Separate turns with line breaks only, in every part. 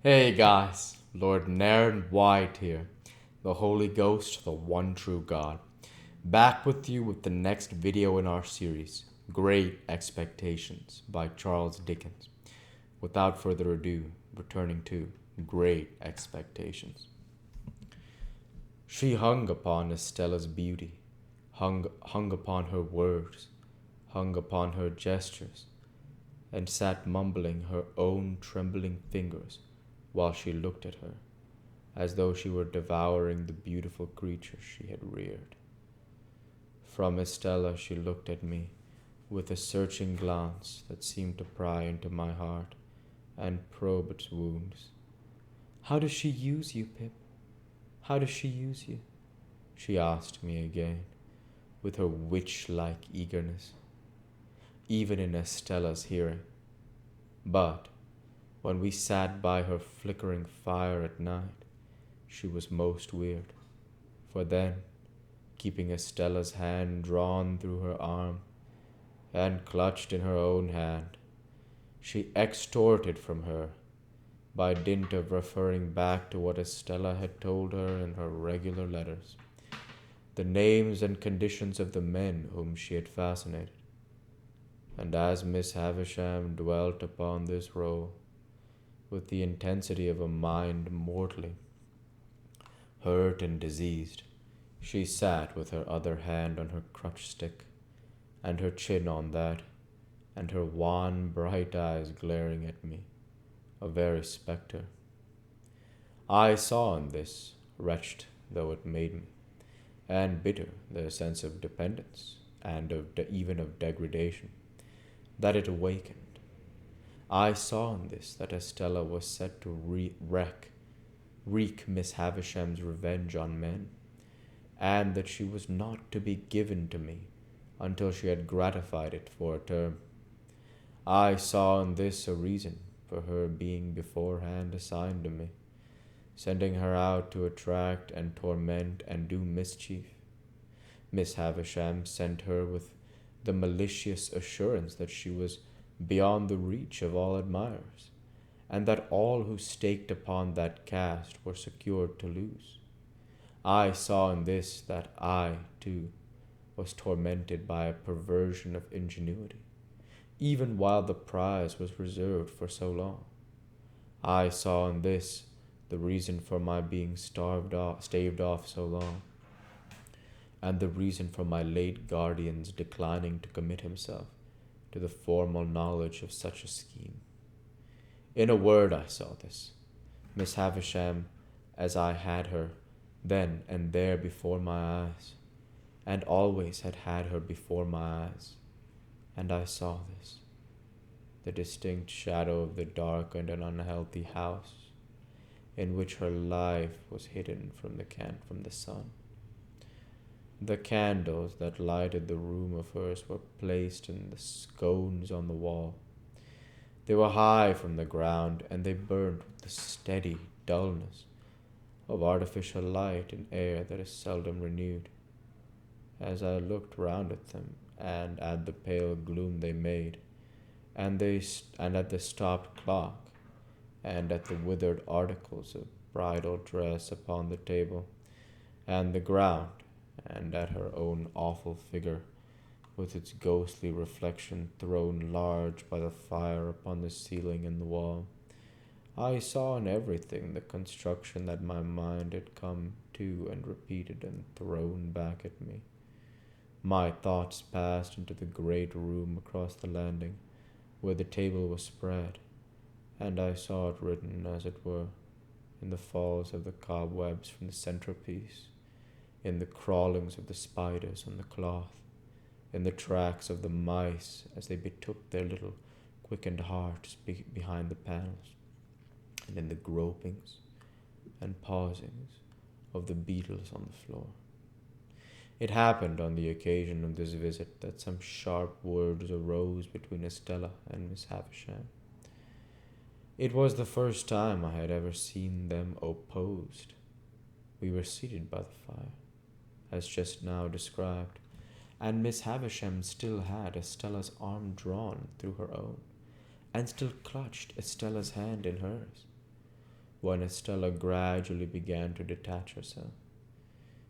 Hey guys, Lord Naren White here, the Holy Ghost, the one true God, back with you with the next video in our series, Great Expectations by Charles Dickens. Without further ado, returning to Great Expectations. She hung upon Estella's beauty, hung upon her words, hung upon her gestures, and sat mumbling her own trembling fingers while she looked at her, as though she were devouring the beautiful creature she had reared. From Estella she looked at me with a searching glance that seemed to pry into my heart and probe its wounds. "How does she use you, Pip? How does she use you?" she asked me again, with her witch-like eagerness, even in Estella's hearing. But when we sat by her flickering fire at night, she was most weird, for then, keeping Estella's hand drawn through her arm and clutched in her own hand, she extorted from her, by dint of referring back to what Estella had told her in her regular letters, the names and conditions of the men whom she had fascinated. And as Miss Havisham dwelt upon this role, with the intensity of a mind mortally hurt and diseased, she sat with her other hand on her crutch stick, and her chin on that, and her wan, bright eyes glaring at me, a very spectre. I saw in this, wretched though it made me, and bitter the sense of dependence, and even of degradation, that it awakened. I saw in this that Estella was set to wreak Miss Havisham's revenge on men, and that she was not to be given to me until she had gratified it for a term. I saw in this a reason for her being beforehand assigned to me, sending her out to attract and torment and do mischief. Miss Havisham sent her with the malicious assurance that she was beyond the reach of all admirers, and that all who staked upon that cast were secured to lose. I saw in this that I, too, was tormented by a perversion of ingenuity, even while the prize was reserved for so long. I saw in this the reason for my being staved off so long, and the reason for my late guardian's declining to commit himself to the formal knowledge of such a scheme. In a word, I saw this. Miss Havisham, as I had her, then and there before my eyes, and always had her before my eyes. And I saw this, the distinct shadow of the darkened and unhealthy house, in which her life was hidden from the sun. The candles that lighted the room of hers were placed in the sconces on the wall. They were high from the ground, and they burned with the steady dullness of artificial light in air that is seldom renewed. As I looked round at them, and at the pale gloom they made, and at the stopped clock, and at the withered articles of bridal dress upon the table, and the ground, and at her own awful figure, with its ghostly reflection thrown large by the fire upon the ceiling and the wall, I saw in everything the construction that my mind had come to and repeated and thrown back at me. My thoughts passed into the great room across the landing, where the table was spread, and I saw it written, as it were, in the falls of the cobwebs from the centerpiece, in the crawlings of the spiders on the cloth, in the tracks of the mice as they betook their little quickened hearts behind the panels, and in the gropings and pausings of the beetles on the floor. It happened on the occasion of this visit that some sharp words arose between Estella and Miss Havisham. It was the first time I had ever seen them opposed. We were seated by the fire, as just now described, and Miss Havisham still had Estella's arm drawn through her own, and still clutched Estella's hand in hers. when Estella gradually began to detach herself.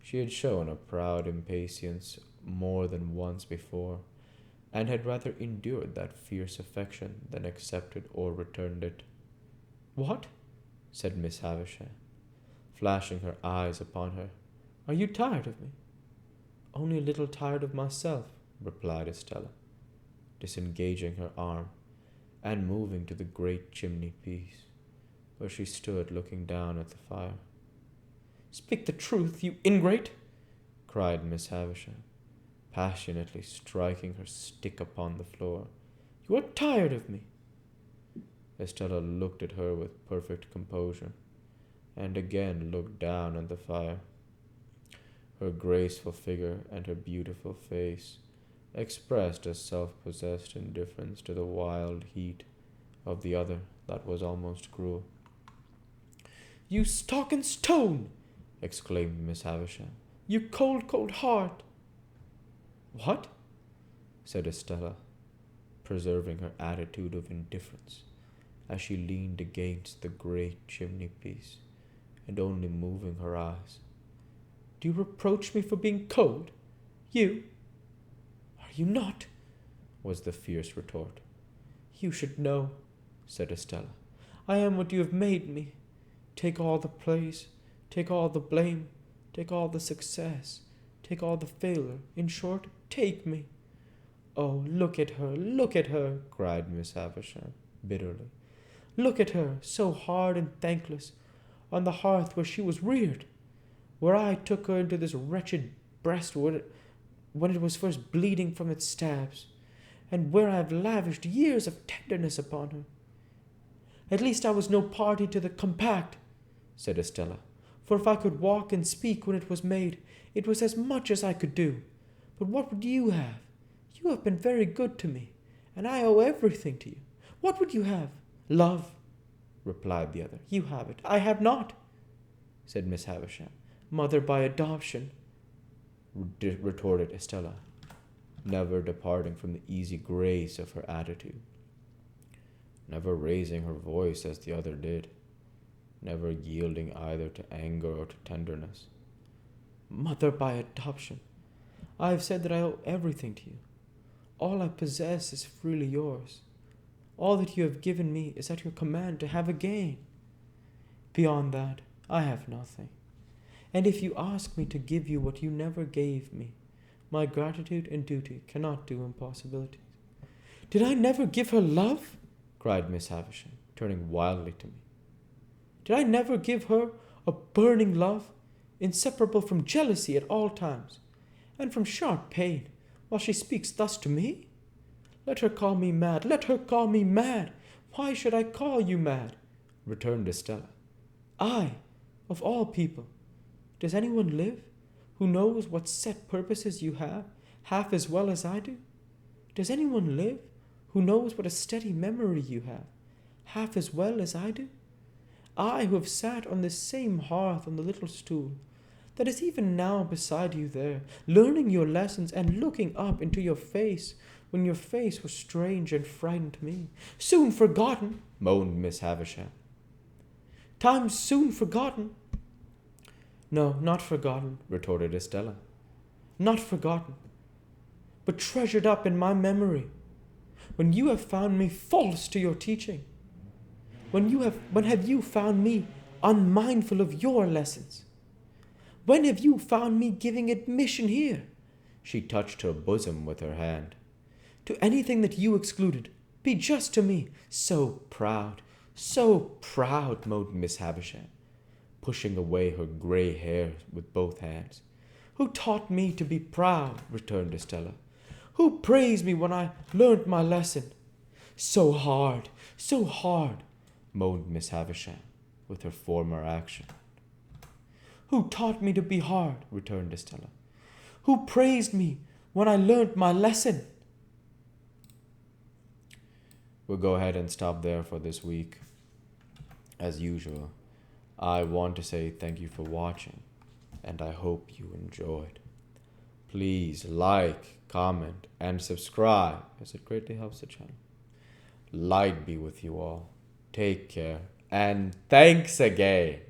She had shown a proud impatience more than once before, and had rather endured that fierce affection than accepted or returned it. "What?" said Miss Havisham, flashing her eyes upon her. "Are you tired of me?" "Only a little tired of myself," replied Estella, disengaging her arm and moving to the great chimney-piece, where she stood looking down at the fire. "Speak the truth, you ingrate!" cried Miss Havisham, passionately striking her stick upon the floor. "You are tired of me!" Estella looked at her with perfect composure, and again looked down at the fire. Her graceful figure and her beautiful face expressed a self-possessed indifference to the wild heat of the other that was almost cruel. "You stock and stone!" exclaimed Miss Havisham. "You cold, cold heart!" "What?" said Estella, preserving her attitude of indifference as she leaned against the great chimney-piece and only moving her eyes. "Do you reproach me for being cold? You? Are you not?" was the fierce retort. "You should know," said Estella. "I am what you have made me. Take all the praise, take all the blame, take all the success, take all the failure. In short, take me." "Oh, look at her," cried Miss Havisham bitterly. "Look at her, so hard and thankless, on the hearth where she was reared, where I took her into this wretched breast when it was first bleeding from its stabs, and where I have lavished years of tenderness upon her." "At least I was no party to the compact," said Estella, "for if I could walk and speak when it was made, it was as much as I could do. But what would you have? You have been very good to me, and I owe everything to you. What would you have?" "Love," replied the other. "You have it. I have not," said Miss Havisham. "Mother by adoption," retorted Estella, never departing from the easy grace of her attitude, never raising her voice as the other did, never yielding either to anger or to tenderness. "Mother by adoption. I have said that I owe everything to you. All I possess is freely yours. All that you have given me is at your command to have again. Beyond that, I have nothing. And if you ask me to give you what you never gave me, my gratitude and duty cannot do impossibilities." "Did I never give her love?" cried Miss Havisham, turning wildly to me. "Did I never give her a burning love, inseparable from jealousy at all times, and from sharp pain, while she speaks thus to me? Let her call me mad, let her call me mad. Why should I call you mad?" returned Estella. "I, of all people. Does anyone live who knows what set purposes you have, half as well as I do? Does anyone live who knows what a steady memory you have, half as well as I do? I, who have sat on this same hearth on the little stool that is even now beside you there, learning your lessons and looking up into your face when your face was strange and frightened me. Soon forgotten," moaned Miss Havisham. "Times soon forgotten." "No, not forgotten," retorted Estella. "Not forgotten, but treasured up in my memory. When you have found me false to your teaching, when have you found me unmindful of your lessons? When have you found me giving admission here?" She touched her bosom with her hand. "To anything that you excluded. Be just to me." So proud, moaned Miss Havisham, pushing away her grey hair with both hands. "Who taught me to be proud?" returned Estella. "Who praised me when I learnt my lesson?" So hard, moaned Miss Havisham, with her former action. "Who taught me to be hard?" returned Estella. "Who praised me when I learnt my lesson?" We'll go ahead and stop there for this week. As usual, I want to say thank you for watching, and I hope you enjoyed. Please like, comment, and subscribe, as it greatly helps the channel. Light be with you all. Take care, And thanks again.